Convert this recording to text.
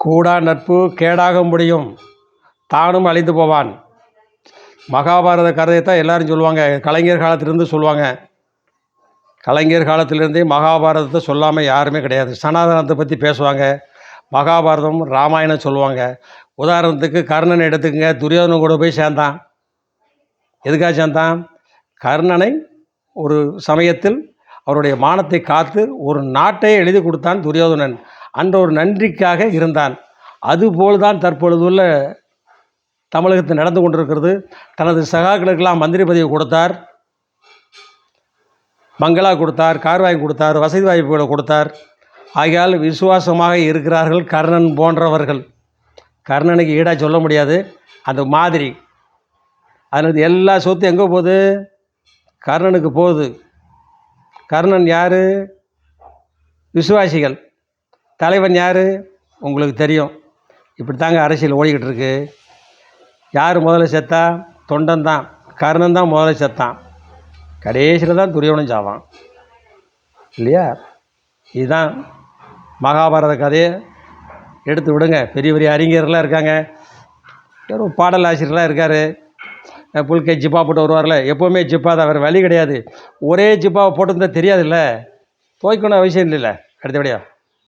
கூடா நட்பு கேடாக முடியும், தானும் அழிந்து போவான். மகாபாரத கதையை தான் எல்லோரும் சொல்லுவாங்க. கலைஞர் காலத்திலேருந்து சொல்லுவாங்க. கலைஞர் காலத்திலேருந்தே மகாபாரதத்தை சொல்லாமல் யாருமே கிடையாது. சனாதனத்தை பற்றி பேசுவாங்க, மகாபாரதம் ராமாயணம் சொல்லுவாங்க. உதாரணத்துக்கு கர்ணனை எடுத்துக்கங்க. துரியோதனன் கூட போய் சேர்ந்தான். எதுக்காக சேர்ந்தான்? கர்ணனை ஒரு சமயத்தில் அவருடைய மானத்தை காத்து ஒரு நாட்டை எழுதி கொடுத்தான் துரியோதனன். அந்த ஒரு நன்றிக்காக இருந்தான். அதுபோல் தான் தற்பொழுதுள்ள தமிழகத்தில் நடந்து கொண்டிருக்கிறது. தனது சகாக்களுக்கெல்லாம் மந்திரி பதவி கொடுத்தார், பங்களா கொடுத்தார், கார் வாங்கி கொடுத்தார், வசதி வாய்ப்புகளை கொடுத்தார். ஆகையால் விசுவாசமாக இருக்கிறார்கள் கர்ணன் போன்றவர்கள். கர்ணனுக்கு ஈடாக சொல்ல முடியாது அந்த மாதிரி. அதனால் எல்லா சொத்து எங்கே போகுது? கர்ணனுக்கு போகுது. கர்ணன் யார்? விசுவாசிகள். தலைவன் யார்? உங்களுக்கு தெரியும். இப்படி தாங்க அரசியல் ஓடிக்கிட்டு இருக்கு. யார் முதல்ல செத்தா? தொண்டன் தான். கர்ணன் தான் முதல்ல செத்தான். கடைசியில் தான் துரியோதனன் சாவான், இல்லையா? இதுதான் மகாபாரத கதையை எடுத்து விடுங்க. பெரிய பெரிய அறிஞர்கள்லாம் இருக்காங்க. ஒரு பாடல் ஆசிரியர்லாம் இருக்கார். புல்கை ஜிப்பா போட்டு வருவார்ல, எப்போவுமே ஜிப்பா தான், வேறு வழி கிடையாது. ஒரே ஜிப்பாவை போட்டிருந்தா தெரியாதுல்ல, துவைக்கணும் அவசியம் இல்லைல்ல. அடுத்தபடியாக